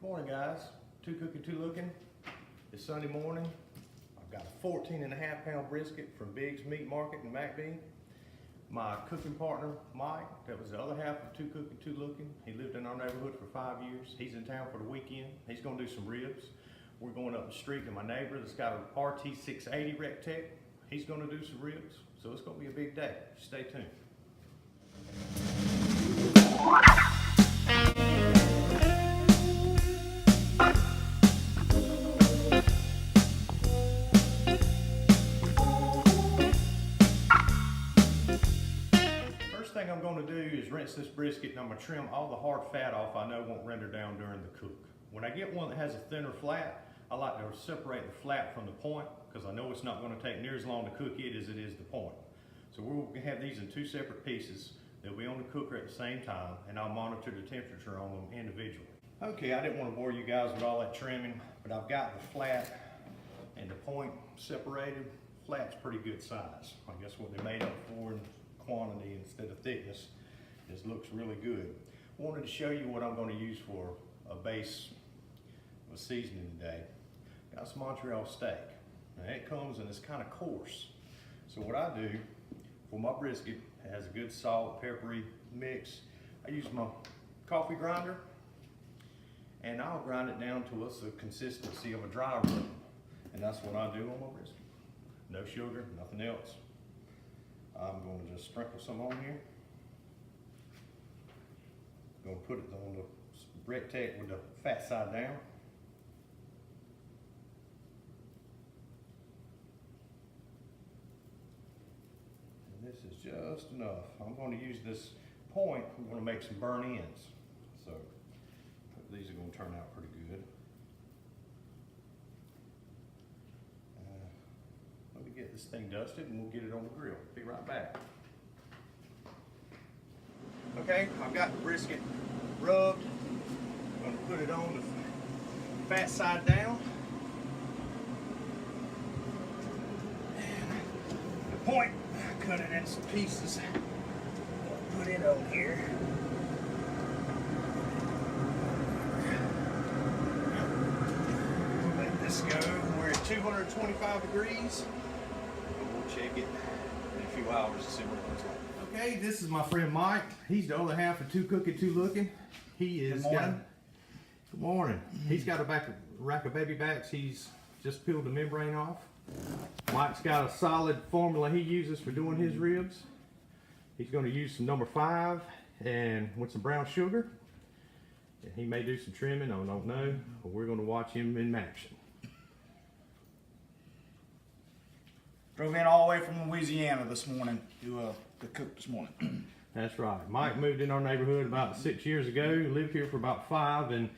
Morning guys, two cooking, two looking. It's Sunday morning. I've got a 14.5 pound brisket from Biggs Meat Market in McBee. My cooking partner, Mike, that was the other half of two cooking, two looking. He lived in our neighborhood for 5 years. He's in town for the weekend. He's gonna do some ribs. We're going up the street to my neighbor that's got a RT-680 RT-680. He's gonna do some ribs. So it's gonna be a big day. Stay tuned. Thing I'm going to do is rinse this brisket, and I'm going to trim all the hard fat off I know won't render down during the cook. When I get one that has a thinner flat, I like to separate the flat from the point because I know it's not going to take near as long to cook it as it is the point. So we're going to have these in two separate pieces. They'll be on the cooker at the same time, and I'll monitor the temperature on them individually. Okay, I didn't want to bore you guys with all that trimming, but I've got the flat and the point separated. Flat's pretty good size. I guess what they're made up for in quantity instead of thickness. This looks really good. Wanted to show you what I'm going to use for a base of seasoning today. Got some Montreal steak. Now it comes and it's kind of coarse. So what I do for my brisket, it has a good salt, peppery mix. I use my coffee grinder and I'll grind it down to the consistency of a dry rub. And that's what I do on my brisket. No sugar, nothing else. I'm going to just sprinkle some on here. I'm going to put it on the RT-680 with the fat side down. And this is just enough. I'm going to use this point. I'm going to make some burn ends. So these are going to turn out pretty good. Let me get this thing dusted and we'll get it on the grill. Be right back. Okay, I've got the brisket rubbed. I'm going to put it on the fat side down. And the point, cut it in some pieces. Put it on here. Let this go. We're at 225 degrees. We'll check it in a few hours to see what it looks like. Okay, this is my friend Mike. He's the other half of two cooking, two looking. He is good morning. He's got a rack of baby backs. He's just peeled the membrane off. Mike's got a solid formula he uses for doing his ribs. He's going to use some number 5 and with some brown sugar. And he may do some trimming, I don't know, but we're going to watch him in action. Drove in all the way from Louisiana this morning to cook this morning. That's right. Mike moved in our neighborhood about 6 years ago. He lived here for about 5, and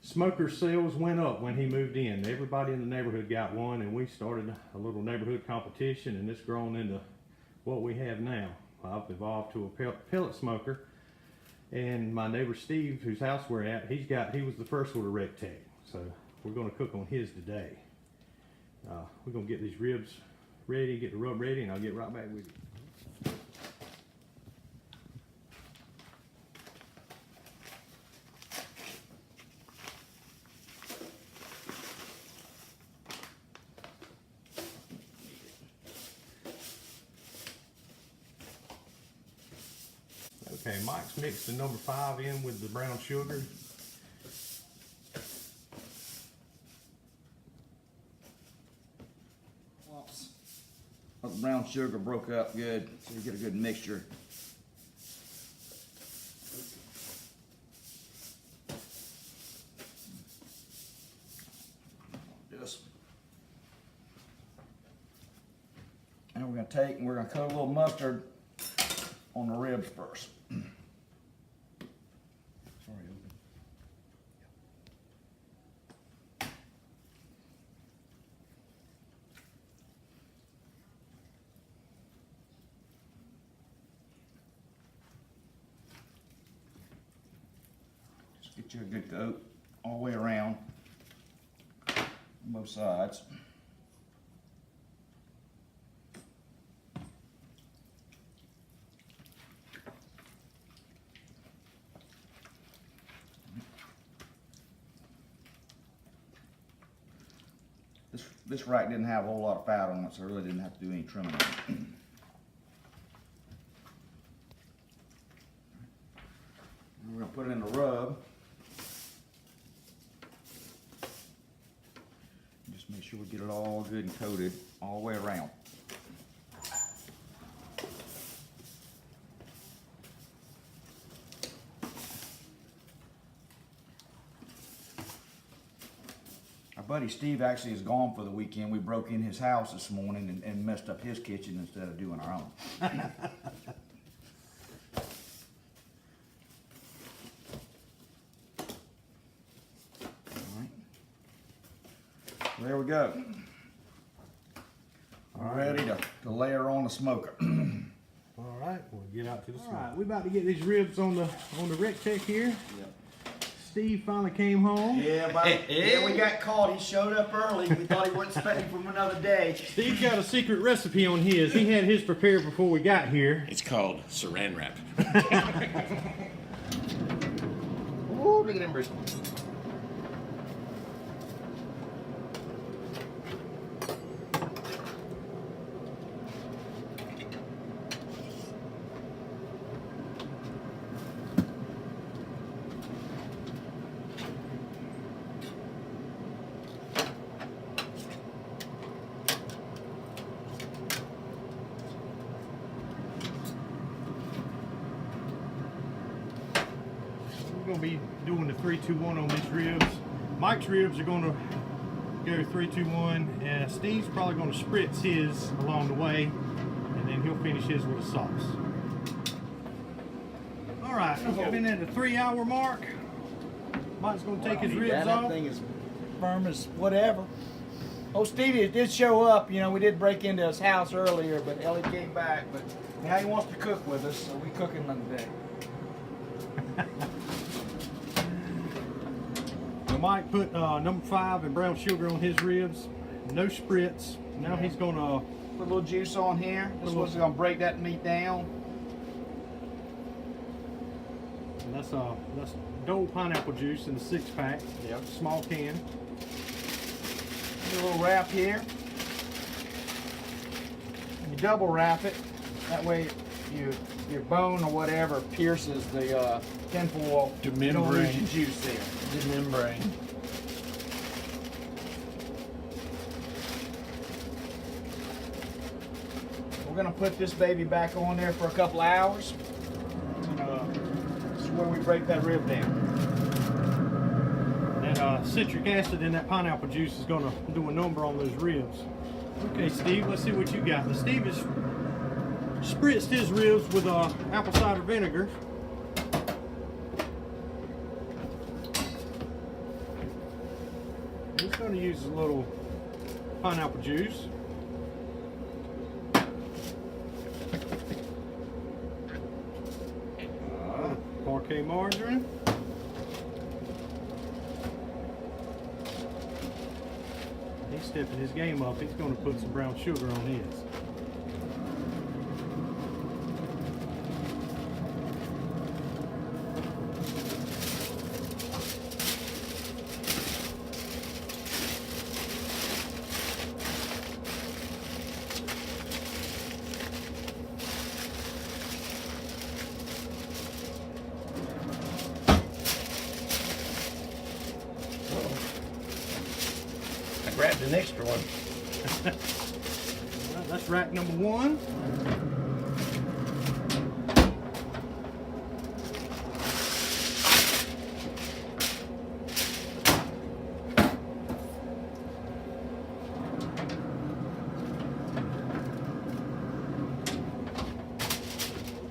smoker sales went up when he moved in. Everybody in the neighborhood got one, and we started a little neighborhood competition, and it's grown into what we have now. I've evolved to a pellet smoker, and my neighbor Steve, whose house we're at, he was the first with a RT-680. So we're going to cook on his today. We're going to get these ribs ready, get the rub ready, and I'll get right back with you. Okay, Mike's mixed the number 5 in with the brown sugar. The brown sugar broke up good, so you get a good mixture. And we're going to take and we're going to cut a little mustard on the ribs first. Get you a good coat all the way around on both sides. this rack didn't have a whole lot of fat on it, so I really didn't have to do any trimming on it. We're gonna put it in the rub. Just make sure we get it all good and coated all the way around. Our buddy Steve actually is gone for the weekend. We broke in his house this morning and messed up his kitchen instead of doing our own. There we go. We're ready to layer on the smoker. All right, we'll get out to the smoke. All right, we're about to get these ribs on the RT-680 here. Yep. Steve finally came home. Yeah, we got caught. He showed up early. We thought he wasn't expecting from another day. Steve's got a secret recipe on his. He had his prepared before we got here. It's called saran wrap. Ooh, look at them brisket. We're going to be doing the 3-2-1 on these ribs. Mike's ribs are going to go 3-2-1, and Steve's probably going to spritz his along the way, and then he'll finish his with a sauce. All right, we've been at the 3-hour mark. Mike's going to take his ribs That off. thing is firm as whatever. Oh, Stevie did show up. You know, we did break into his house earlier, but Ellie came back. But now he wants to cook with us, so we cooking him today. So Mike put number 5 and brown sugar on his ribs. No spritz. Now he's going to Put a little juice on here. This is what's gonna break that meat down. And that's Dole pineapple juice in the 6-pack. Yep. Small can. A little wrap here. You double wrap it. That way, your bone or whatever pierces the tinfoil. The You don't lose membrane. your juice there. The membrane. We're gonna put this baby back on there for a couple hours. This is where we break that rib down. And citric acid in that pineapple juice is going to do a number on those ribs. Okay, Steve, let's see what you got. Now, Steve has spritzed his ribs with apple cider vinegar. He's going to use a little pineapple juice. Parquet margarine. He's stepping his game up. He's going to put some brown sugar on his. I grabbed an extra one. All right, that's rack number 1.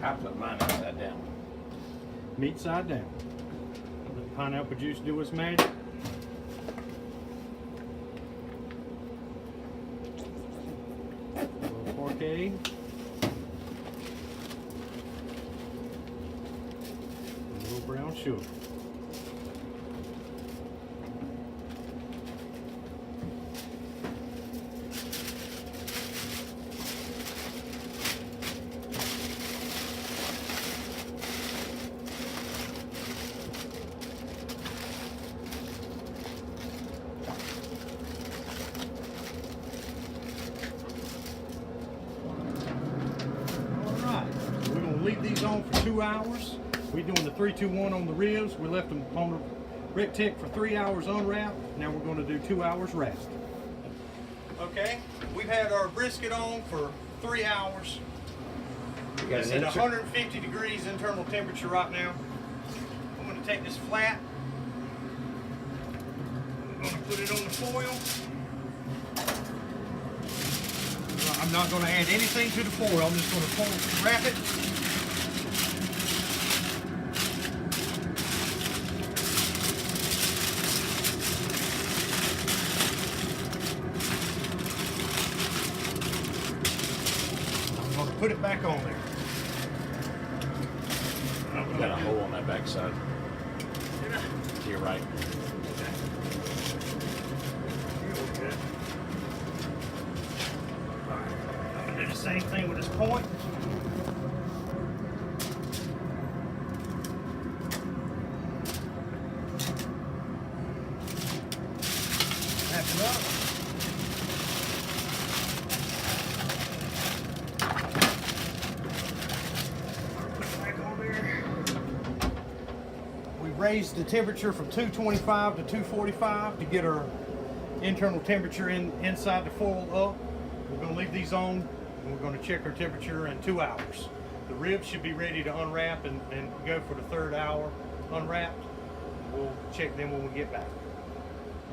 I put mine upside down. Meat side down. Let the pineapple juice do its magic. A little parquet. A little brown sugar. 2 hours. We're doing the 3-2-1 on the ribs. We left them on the RT-680 for 3 hours unwrapped. Now we're going to do 2 hours wrapped. Okay, we've had our brisket on for 3 hours. It's at 150 degrees internal temperature right now. I'm going to take this flat. I'm going to put it on the foil. I'm not going to add anything to the foil. I'm just going to wrap it. I'm going to put it back on there. You got a hole on that backside. To your right. I'm going to do the same thing with this point. Wrap it up. Put it back on there. We raised the temperature from 225 to 245 to get our internal temperature inside the foil up. We're going to leave these on, and we're going to check our temperature in 2 hours. The ribs should be ready to unwrap and go for the 3rd hour unwrapped. We'll check them when we get back.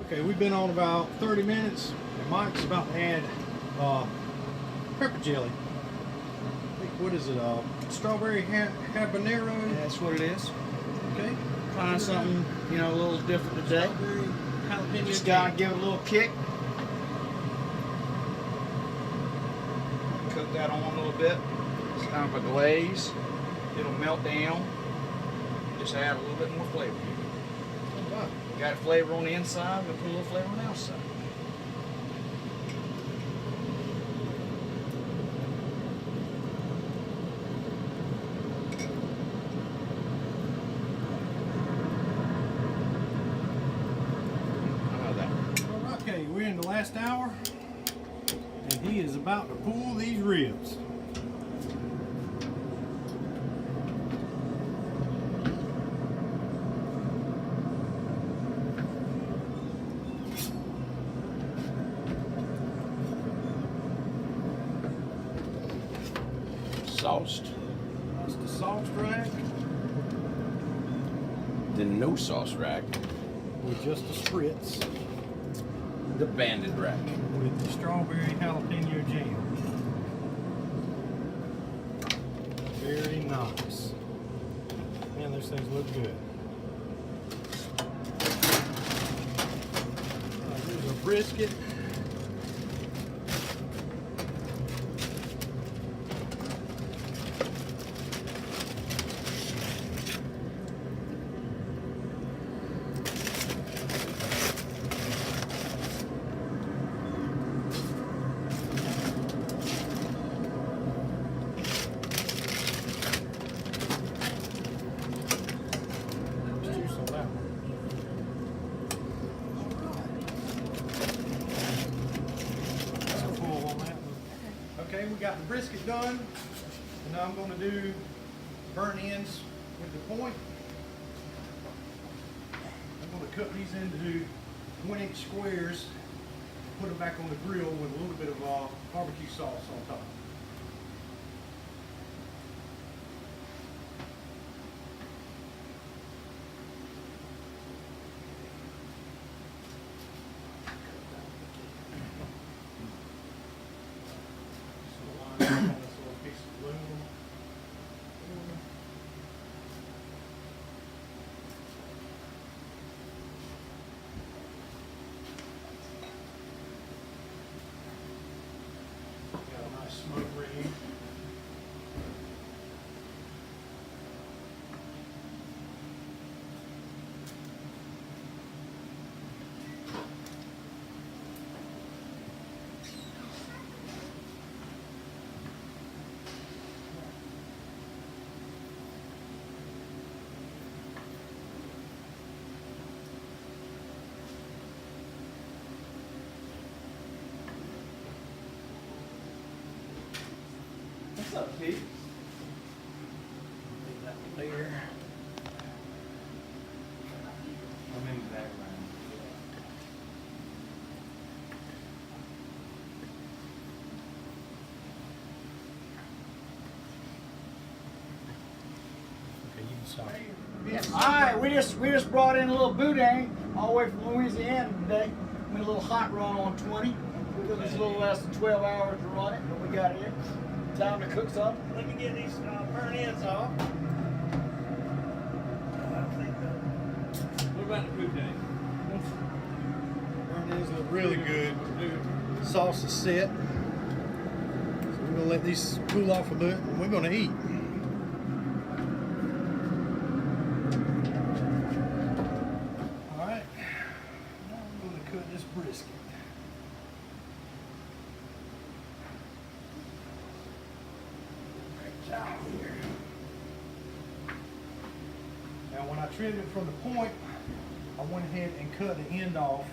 Okay, we've been on about 30 minutes, and Mike's about to add pepper jelly. I think, what is it, strawberry habanero? That's what it is. Okay. Trying something, you know, a little different today. Strawberry jalapeno Just gotta jam. give it a little kick. Cook that on a little bit. It's kind of a glaze. It'll melt down. Just add a little bit more flavor. Wow. Got flavor on the inside, we'll put a little flavor on the outside. How about that? Okay, we're in the last hour, and he is about to pull these ribs. Sauced. That's the sauce rack The no sauce rack. with just the spritz The banded rack. with the strawberry jalapeno jam. Very nice. Man, those things look good. Here's a brisket. Okay, we got the brisket done, and now I'm going to do burnt ends with the point. I'm going to cut these into 1-inch squares, put them back on the grill with a little bit of barbecue sauce on top. Smoke ring. What's up, Pete? Leave that All right, we just brought in a little boudin all the way from Louisiana today. Went a little hot run on 20. Took us a little less than 12 hours to run it, but we got it. Time to cook some. Let me get these burn ends off. What about the boudin? Burn ends look really good. Sauce is set. So we're gonna let these cool off a bit and we're gonna eat. Alright. Now I'm gonna cut this brisket. Now when I trimmed it from the point, I went ahead and cut the end off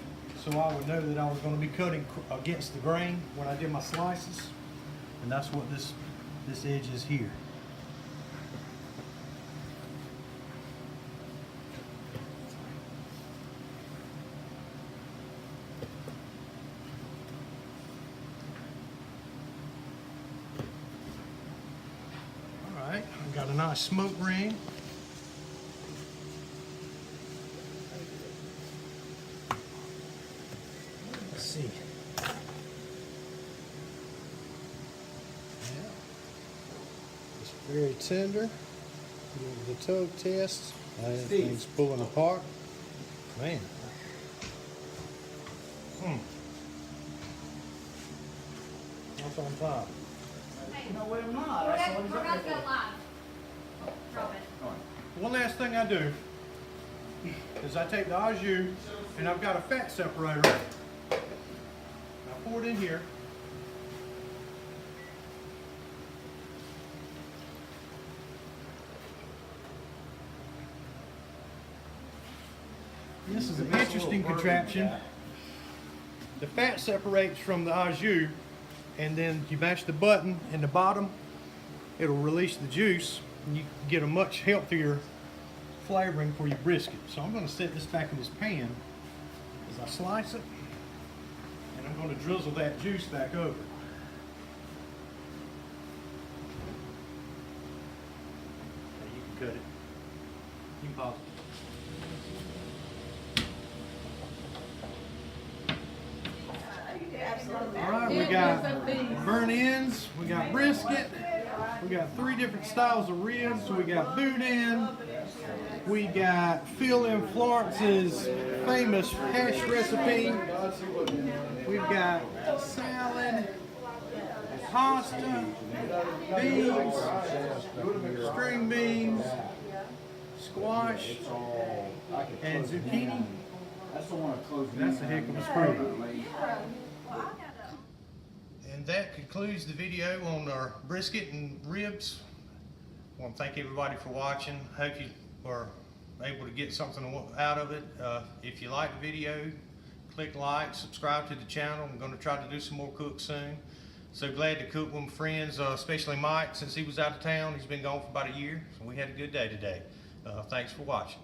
so I would know that I was going to be cutting against the grain when I did my slices. And that's what this edge is here. All right, I've got a nice smoke ring. Let's see. Yeah. It's very tender. The toe test. Everything's pulling apart. Man. What's on top? No, wait, I'm not. We're That's all he's about looking to go for. live. Drop it. One last thing I do is I take the au jus and I've got a fat separator. I pour it in here. This is an interesting contraption. The fat separates from the au jus, and then you mash the button in the bottom, it'll release the juice, and you get a much healthier flavoring for your brisket. So I'm going to set this back in this pan as I slice it, and I'm going to drizzle that juice back over. Now you can cut it. You can pause it. All right, we got burnt ends, we got brisket, we got 3 different styles of ribs, we got boudin, we got Phil in Florence's famous hash recipe, we've got salad, pasta, beans, string beans, squash, and zucchini. That's a heck of a spread. And that concludes the video on our brisket and ribs. I want to thank everybody for watching. Hope you were able to get something out of it. If you like the video, click like, subscribe to the channel. I'm going to try to do some more cooks soon. So glad to cook with my friends, especially Mike, since he was out of town. He's been gone for about a year, so we had a good day today. Thanks for watching.